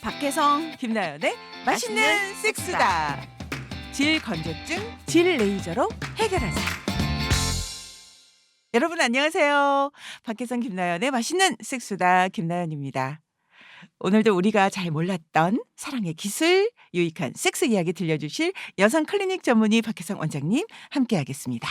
박혜성, 김나연의 맛있는 맛있는 섹스다. 질 건조증, 질 레이저로 해결하자. 여러분 안녕하세요. 박혜성, 김나연의 맛있는 섹스다. 김나연입니다. 오늘도 우리가 잘 몰랐던 사랑의 기술, 유익한 섹스 이야기 들려주실 여성 클리닉 전문의 박혜성 원장님 함께하겠습니다.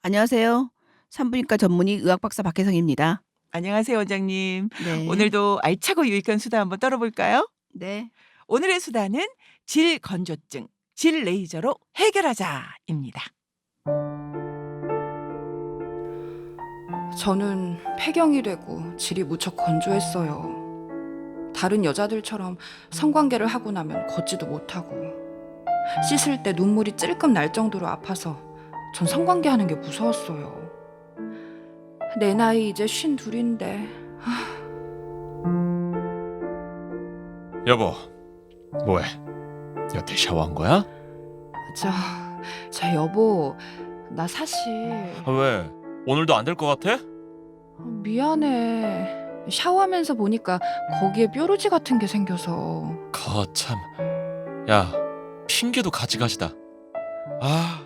안녕하세요. 산부인과 전문의 의학박사 박혜성입니다. 안녕하세요 원장님. 네. 오늘도 알차고 유익한 수다 한번 떨어볼까요? 네. 오늘의 수다는 질 건조증, 질 레이저로 해결하자입니다. 저는 폐경이 되고 질이 무척 건조했어요. 다른 여자들처럼 성관계를 하고 나면 걷지도 못하고 씻을 때 눈물이 찔끔 날 정도로 아파서 전 성관계 하는 게 무서웠어요. 내 나이 이제 52인데 여보, 뭐해? 여태 샤워한 거야? 저 여보, 나 사실 왜? 오늘도 안 될 것 같아? 미안해. 샤워하면서 보니까 거기에 뾰루지 같은 게 생겨서. 거참. 야, 핑계도 가지가지다. 아,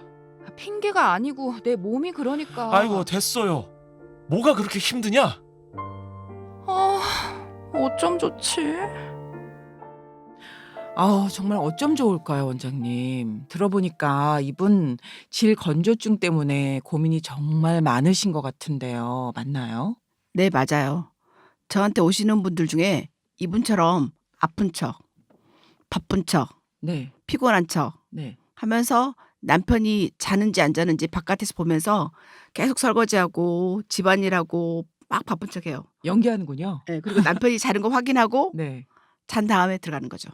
핑계가 아니고 내 몸이 그러니까. 아이고 됐어요. 뭐가 그렇게 힘드냐? 어쩜 좋지? 정말 어쩜 좋을까요, 원장님. 들어보니까 이분 질 건조증 때문에 고민이 정말 많으신 것 같은데요. 맞나요? 네, 맞아요. 저한테 오시는 분들 중에 이분처럼 아픈 척, 바쁜 척, 네, 피곤한 척 네. 하면서 남편이 자는지 안 자는지 바깥에서 보면서 계속 설거지하고 집안일하고 막 바쁜 척해요. 연기하는군요. 네, 그리고 남편이 자는 거 확인하고 네. 잔 다음에 들어가는 거죠.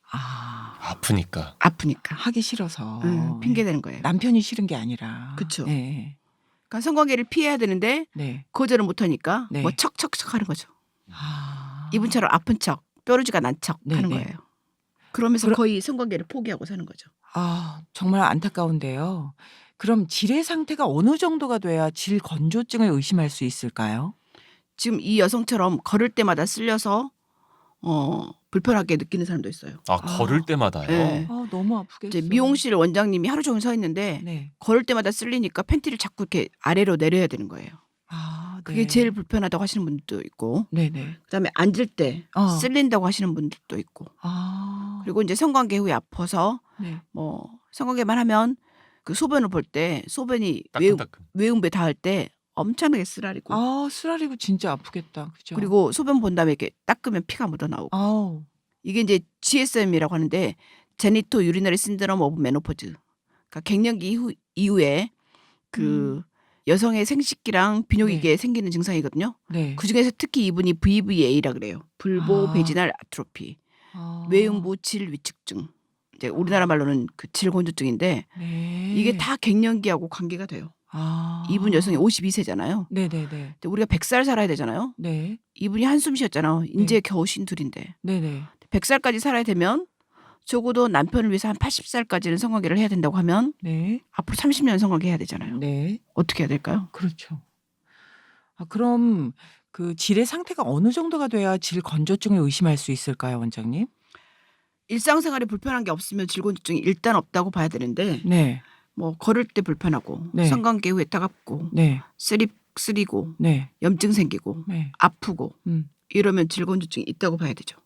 아프니까. 아프니까. 하기 싫어서. 핑계 대는 거예요. 남편이 싫은 게 아니라. 그쵸. 네. 그러니까 성관계를 피해야 되는데 네. 거절을 못 하니까 네. 뭐 척척척 하는 거죠. 아. 이분처럼 아픈 척, 뾰루지가 난 척 네, 하는 네. 거예요. 그러면서 거의 성관계를 포기하고 사는 거죠. 정말 안타까운데요. 그럼 질의 상태가 어느 정도가 돼야 질 건조증을 의심할 수 있을까요? 지금 이 여성처럼 걸을 때마다 쓸려서 불편하게 느끼는 사람도 있어요. 걸을 때마다요? 네. 너무 아프겠어. 이제 미용실 원장님이 하루 종일 서 있는데 네. 걸을 때마다 쓸리니까 팬티를 자꾸 이렇게 아래로 내려야 되는 거예요. 그게 네. 제일 불편하다고 하시는 분들도 있고, 네네. 그다음에 앉을 때 쓸린다고 하시는 분들도 있고, 그리고 이제 성관계 후에 아파서 네. 뭐 성관계만 하면 그 소변을 볼 때 소변이 따끔따끔. 외음부에 닿을 때 엄청나게 쓰라리고, 쓰라리고 진짜 아프겠다. 그죠? 그리고 소변 본 다음에 이렇게 닦으면 피가 묻어 나오고. 이게 이제 GSM이라고 하는데 제니토 유리너리 신드롬 오브 메노포즈. 그러니까 갱년기 이후에 그 여성의 생식기랑 비뇨기계에 네. 생기는 증상이거든요. 네. 그 중에서 특히 이분이 VVA라 그래요. 불보 아. 베지날 아트로피. 외음부 질 위축증. 이제 우리나라 말로는 그 질 건조증인데 네. 이게 다 갱년기하고 관계가 돼요. 이분 여성이 52세잖아요. 네네네. 우리가 100살 살아야 되잖아요. 네. 이분이 한숨 쉬었잖아요. 이제 겨우 52인데. 네네. 100살까지 살아야 되면 적어도 남편을 위해서 한 80살까지는 성관계를 해야 된다고 하면 네. 앞으로 30년 성관계 해야 되잖아요. 네. 어떻게 해야 될까요? 그렇죠. 그럼 그 질의 상태가 어느 정도가 돼야 질 건조증을 의심할 수 있을까요, 원장님? 일상생활에 불편한 게 없으면 질건조증이 일단 없다고 봐야 되는데 네. 뭐 걸을 때 불편하고 네. 성관계 후에 따갑고 네. 쓰리고 네. 염증 생기고 네. 아프고 이러면 질건조증이 있다고 봐야 되죠.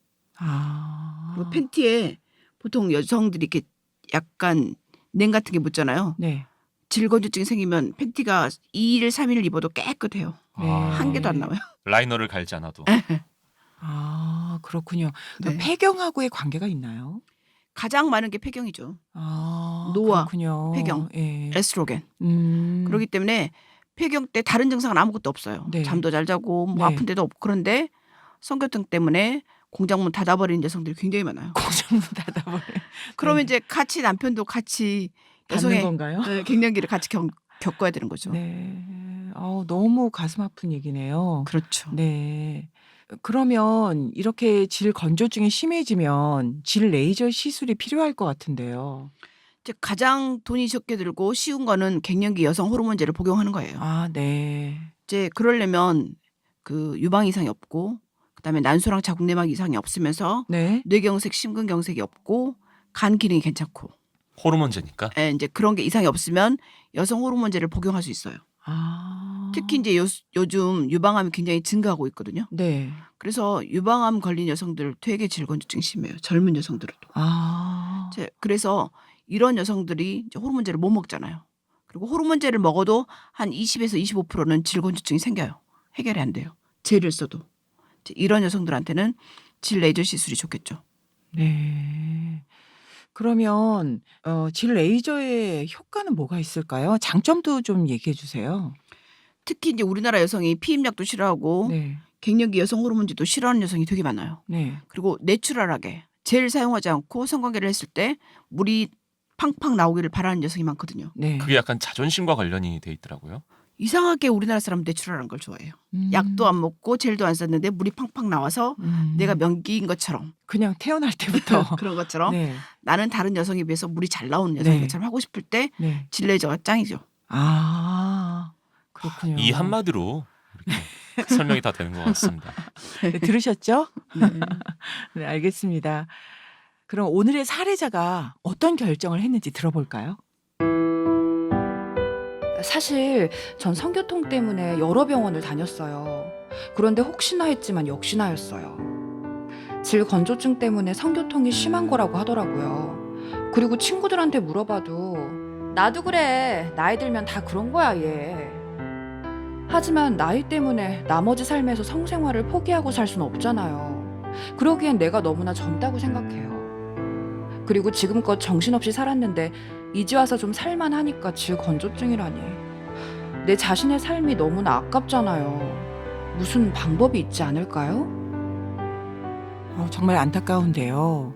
그리고 팬티에 보통 여성들이 이렇게 약간 냉 같은 게 묻잖아요. 네. 질건조증이 생기면 팬티가 2일 3일 입어도 깨끗해요. 네. 한 개도 안 나와요. 라이너를 갈지 않아도. 그렇군요. 네. 폐경하고의 관계가 있나요? 가장 많은 게 폐경이죠. 노화, 그렇군요. 폐경, 예. 에스트로겐. 그렇기 때문에 폐경 때 다른 증상은 아무것도 없어요. 네. 잠도 잘 자고 뭐 네. 아픈 데도 없고 그런데 성교증 때문에 공장문 닫아버리는 여성들이 굉장히 많아요. 고정문 닫아버려. 그러면 이제 같이 남편도 같이 받는 여성의 건가요? 갱년기를 같이 겪어야 되는 거죠. 네. 너무 가슴 아픈 얘기네요. 그렇죠. 네. 그러면 이렇게 질 건조증이 심해지면 질 레이저 시술이 필요할 것 같은데요. 이제 가장 돈이 적게 들고 쉬운 거는 갱년기 여성 호르몬제를 복용하는 거예요. 네. 이제 그러려면 그 유방 이상이 없고 그다음에 난소랑 자궁내막 이상이 없으면서 네. 뇌경색, 심근경색이 없고 간 기능이 괜찮고 호르몬제니까. 예, 이제 그런 게 이상이 없으면 여성 호르몬제를 복용할 수 있어요. 아. 특히 이제 요즘 유방암이 굉장히 증가하고 있거든요. 네. 그래서 유방암 걸린 여성들 되게 질건조증 심해요. 젊은 여성들도. 아. 그래서 이런 여성들이 이제 호르몬제를 못 먹잖아요. 그리고 호르몬제를 먹어도 한 20에서 25%는 질건조증이 생겨요. 해결이 안 돼요. 제를 써도. 이제 이런 여성들한테는 질 레이저 시술이 좋겠죠. 네. 그러면 질 레이저의 효과는 뭐가 있을까요? 장점도 좀 얘기해 주세요. 특히 이제 우리나라 여성이 피임약도 싫어하고 네. 갱년기 여성 호르몬제도 싫어하는 여성이 되게 많아요. 네. 그리고 내추럴하게 젤 사용하지 않고 성관계를 했을 때 물이 팡팡 나오기를 바라는 여성이 많거든요. 네. 그게 약간 자존심과 관련이 돼 있더라고요. 이상하게 우리나라 사람은 내추럴한 걸 좋아해요. 약도 안 먹고 젤도 안 썼는데 물이 팡팡 나와서 내가 명기인 것처럼 그냥 태어날 때부터 그런 것처럼 네. 나는 다른 여성에 비해서 물이 잘 나오는 여성인 네. 것처럼 하고 싶을 때 네. 질레이저가 짱이죠. 아. 그렇군요. 이 한마디로 이렇게 설명이 다 되는 것 같습니다. 네, 들으셨죠? 네. 네, 알겠습니다. 그럼 오늘의 사례자가 어떤 결정을 했는지 들어볼까요? 사실 전 성교통 때문에 여러 병원을 다녔어요. 그런데 혹시나 했지만 역시나였어요. 질 건조증 때문에 성교통이 심한 거라고 하더라고요. 그리고 친구들한테 물어봐도 나도 그래. 나이 들면 다 그런 거야, 얘. 하지만 나이 때문에 나머지 삶에서 성생활을 포기하고 살 수는 없잖아요. 그러기엔 내가 너무나 젊다고 생각해요. 그리고 지금껏 정신없이 살았는데 이제 와서 좀 살만하니까 질 건조증이라니. 내 자신의 삶이 너무나 아깝잖아요. 무슨 방법이 있지 않을까요? 정말 안타까운데요.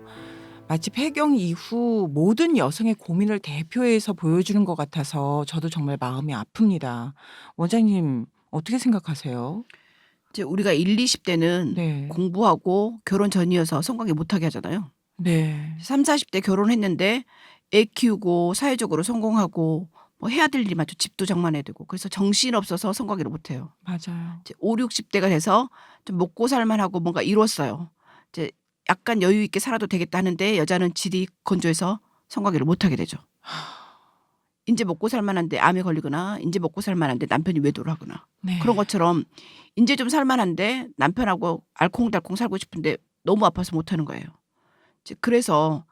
마치 폐경 이후 모든 여성의 고민을 대표해서 보여주는 것 같아서 저도 정말 마음이 아픕니다. 원장님 어떻게 생각하세요? 이제 우리가 1, 20대는 네. 공부하고 결혼 전이어서 성관계 못하게 하잖아요. 네. 3, 40대 결혼했는데 애 키우고 사회적으로 성공하고 뭐 해야 될 일이 많죠. 집도 장만해야 되고. 그래서 정신없어서 성관계를 못해요. 맞아요. 이제 5, 60대가 돼서 좀 먹고 살만하고 뭔가 이뤘어요. 이제 약간 여유 있게 살아도 되겠다 하는데 여자는 질이 건조해서 성관계를 못하게 되죠. 이제 먹고 살만한데 암에 걸리거나 이제 먹고 살만한데 남편이 외도를 하거나 네. 그런 것처럼 이제 좀 살만한데 남편하고 알콩달콩 살고 싶은데 너무 아파서 못하는 거예요. 이제 그래서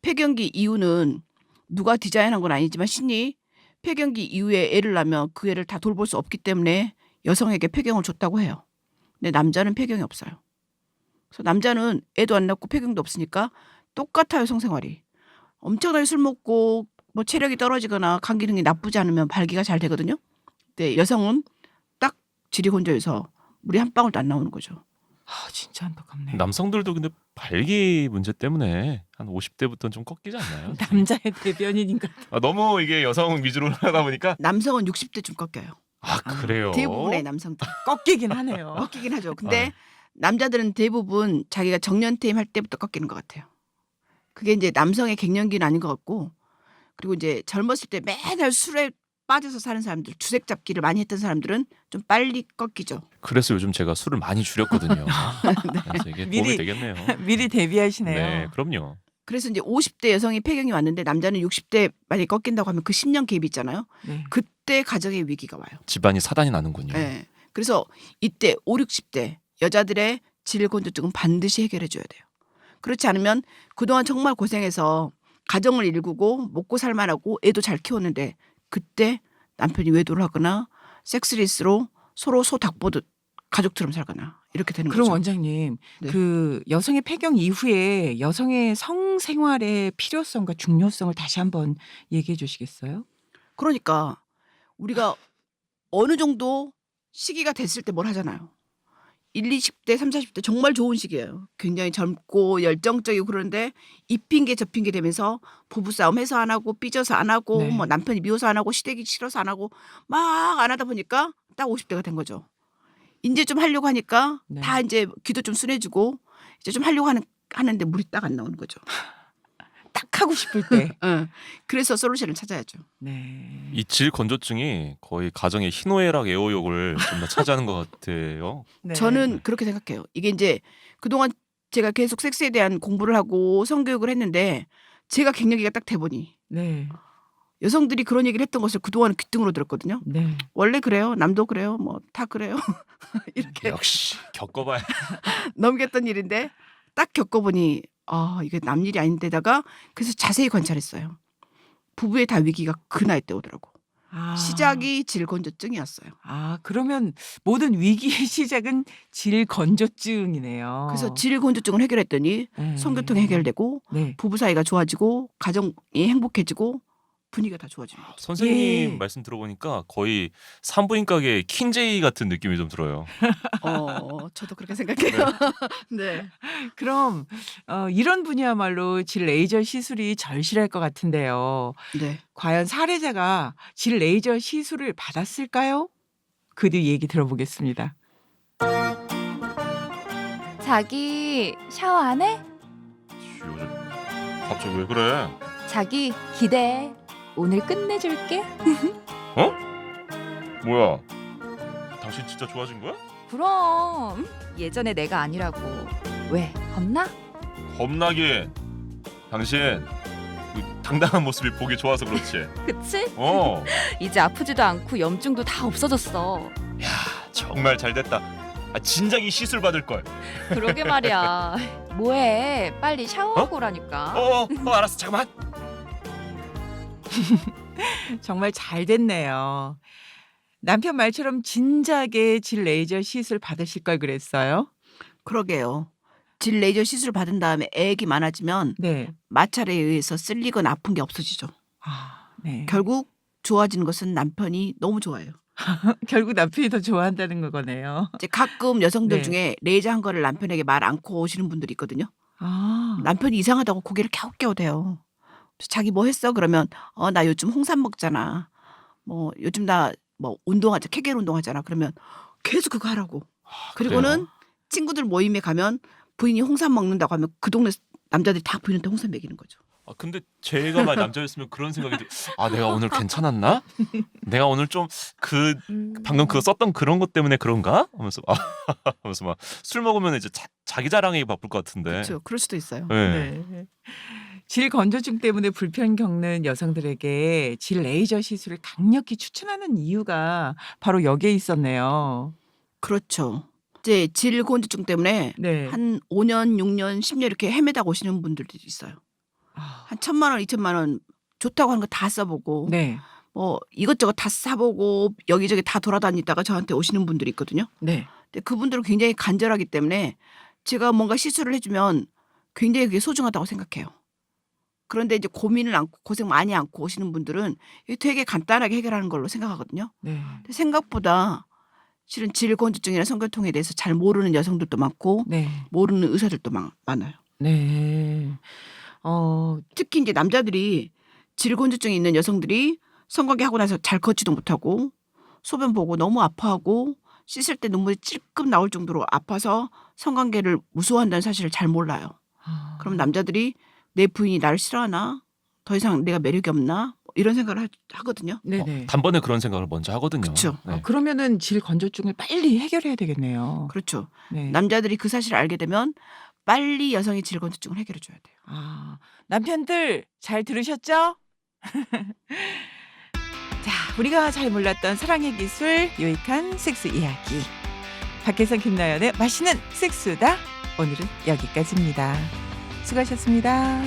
폐경기 이후는 누가 디자인한 건 아니지만 신이 폐경기 이후에 애를 낳으면 그 애를 다 돌볼 수 없기 때문에 여성에게 폐경을 줬다고 해요. 근데 남자는 폐경이 없어요. 그래서 남자는 애도 안 낳고 폐경도 없으니까 똑같아요, 성생활이. 엄청나게 술 먹고 뭐 체력이 떨어지거나 간 기능이 나쁘지 않으면 발기가 잘 되거든요. 근데 여성은 딱 질이 건조해서 물이 한 방울도 안 나오는 거죠. 진짜 안타깝네요. 남성들도 근데 발기 문제 때문에 한 50대부터는 좀 꺾이지 않나요? 남자의 대변인인가? 너무 이게 여성 위주로 하다 보니까 남성은 60대쯤 꺾여요. 그래요. 대부분의 남성들. 꺾이긴 하네요. 꺾이긴 하죠. 근데 아. 남자들은 대부분 자기가 정년퇴임 할 때부터 꺾이는 것 같아요. 그게 이제 남성의 갱년기는 아닌 것 같고 그리고 이제 젊었을 때 매달 술에 빠져서 사는 사람들 주색 잡기를 많이 했던 사람들은 좀 빨리 꺾이죠. 그래서 요즘 제가 술을 많이 줄였거든요. 그래서 이게 도움이 미리- 되겠네요. 미리 대비하시네요. 네, 그럼요. 그래서 이제 50대 여성이 폐경이 왔는데 남자는 60대 만약에 꺾인다고 하면 그 10년 갭이 있잖아요. 네. 그때 가정의 위기가 와요. 집안이 사단이 나는군요. 네. 그래서 이때 5, 60대 여자들의 질 건조증은 반드시 해결해 줘야 돼요. 그렇지 않으면 그동안 정말 고생해서 가정을 일구고 먹고 살만하고 애도 잘 키웠는데 그때 남편이 외도를 하거나 섹스리스로 서로 소 닭 보듯 가족처럼 살거나 이렇게 되는 그럼 거죠. 원장님, 네. 그 여성의 폐경 이후에 여성의 성생활의 필요성과 중요성을 다시 한번 얘기해 주시겠어요? 그러니까 우리가 어느 정도 시기가 됐을 때 뭘 하잖아요. 1, 20대, 3, 40대 정말 좋은 시기예요. 굉장히 젊고 열정적이고 그런데 이 핑계 저 핑계 되면서 부부싸움 해서 안 하고 삐져서 안 하고 네. 뭐 남편이 미워서 안 하고 시댁이 싫어서 안 하고 막 안 하다 보니까 딱 50대가 된 거죠. 이제 좀 하려고 하니까 네. 다 이제 귀도 좀 순해지고 이제 좀 하려고 하는데 물이 딱 안 나오는 거죠. 딱 하고 싶을 때. 응. 그래서 솔루션을 찾아야죠. 네. 이 질 건조증이 거의 가정의 희노애락 애호욕을 좀 더 차지하는 것 같아요. 네. 저는 그렇게 생각해요. 이게 이제 그동안 제가 계속 섹스에 대한 공부를 하고 성교육을 했는데 제가 갱년기가 딱 돼보니 네. 여성들이 그런 얘기를 했던 것을 그동안 귀등으로 들었거든요. 네. 원래 그래요. 남도 그래요. 뭐 다 그래요. 이렇게 역시 겪어봐야. 넘겼던 일인데 딱 겪어보니 이게 남 일이 아닌데다가 그래서 자세히 관찰했어요. 부부의 다 위기가 그 나이 때 오더라고. 아. 시작이 질건조증이었어요. 그러면 모든 위기의 시작은 질건조증이네요. 그래서 질건조증을 해결했더니 네. 성교통이 해결되고 네. 부부 사이가 좋아지고 가정이 행복해지고 분위기가 다 좋아지는 거죠. 선생님 예. 말씀 들어보니까 거의 산부인과계 킨제이 같은 느낌이 좀 들어요. 저도 그렇게 생각해요. 네. 그럼 이런 분이야말로 질 레이저 시술이 절실할 것 같은데요. 네. 과연 사례자가 질 레이저 시술을 받았을까요? 그 뒤 얘기 들어보겠습니다. 자기 샤워 안 해? 갑자기 왜 그래? 자기 기대해. 오늘 끝내줄게. 뭐야? 당신 진짜 좋아진 거야? 그럼 예전에 내가 아니라고. 왜 겁나? 겁나긴. 당신 그 당당한 모습이 보기 좋아서 그렇지. 그치? 네. 이제 아프지도 않고 염증도 다 없어졌어. 정말 잘 됐다. 진작에 시술 받을 걸. 그러게 말이야. 뭐해? 빨리 샤워하고 오라니까. 알았어. 잠깐만. 정말 잘 됐네요. 남편 말처럼 진작에 질 레이저 시술 받으실 걸 그랬어요? 그러게요. 질 레이저 시술 받은 다음에 애기 많아지면 네. 마찰에 의해서 쓸리거나 아픈 게 없어지죠. 네. 결국 좋아지는 것은 남편이 너무 좋아요. 결국 남편이 더 좋아한다는 거네요. 이제 가끔 여성들 네. 중에 레이저 한 거를 남편에게 말 않고 오시는 분들이 있거든요. 남편이 이상하다고 고개를 갸웃갸웃해요. 자기 뭐 했어? 그러면 나 요즘 홍삼 먹잖아. 뭐 요즘 나 뭐 운동하자. 케겔 운동하잖아. 그러면 계속 그거 하라고. 그리고는 친구들 모임에 가면 부인이 홍삼 먹는다고 하면 그 동네 남자들이 다 부인한테 홍삼 먹이는 거죠. 근데 제가 만 남자였으면 그런 생각이 내가 오늘 괜찮았나? 내가 오늘 좀 방금 그거 썼던 그런 것 때문에 그런가? 하면서 하면서 막 술 먹으면 이제 자기 자랑이 바쁠 것 같은데. 그렇죠. 그럴 수도 있어요. 네. 네. 질 건조증 때문에 불편 겪는 여성들에게 질 레이저 시술을 강력히 추천하는 이유가 바로 여기에 있었네요. 그렇죠. 이제 질 건조증 때문에 네. 한 5년, 6년, 10년 이렇게 헤매다 오시는 분들도 있어요. 한 1,000만 원, 2,000만 원 좋다고 하는 거 다 써보고 네. 뭐 이것저것 다 사보고 여기저기 다 돌아다니다가 저한테 오시는 분들이 있거든요. 네. 근데 그분들은 굉장히 간절하기 때문에 제가 뭔가 시술을 해주면 굉장히 그게 소중하다고 생각해요. 그런데 이제 고민을 안고 고생 많이 안고 오시는 분들은 이게 되게 간단하게 해결하는 걸로 생각하거든요. 네. 근데 생각보다 실은 질건조증이나 성교통에 대해서 잘 모르는 여성들도 많고 네. 모르는 의사들도 많아요. 네. 특히 이제 남자들이 질건조증이 있는 여성들이 성관계 하고 나서 잘 걷지도 못하고 소변 보고 너무 아파하고 씻을 때 눈물이 찔끔 나올 정도로 아파서 성관계를 무서워한다는 사실을 잘 몰라요. 그럼 남자들이 내 부인이 나를 싫어하나? 더 이상 내가 매력이 없나? 이런 생각을 하거든요. 네네. 단번에 그런 생각을 먼저 하거든요. 그쵸. 네. 그러면은 질 건조증을 빨리 해결해야 되겠네요. 그렇죠. 네. 남자들이 그 사실을 알게 되면 빨리 여성의 질건조증을 해결해 줘야 돼요. 남편들 잘 들으셨죠? 자, 우리가 잘 몰랐던 사랑의 기술, 유익한 섹스 이야기. 박혜선 김나연의 맛있는 섹스다. 오늘은 여기까지입니다. 수고하셨습니다.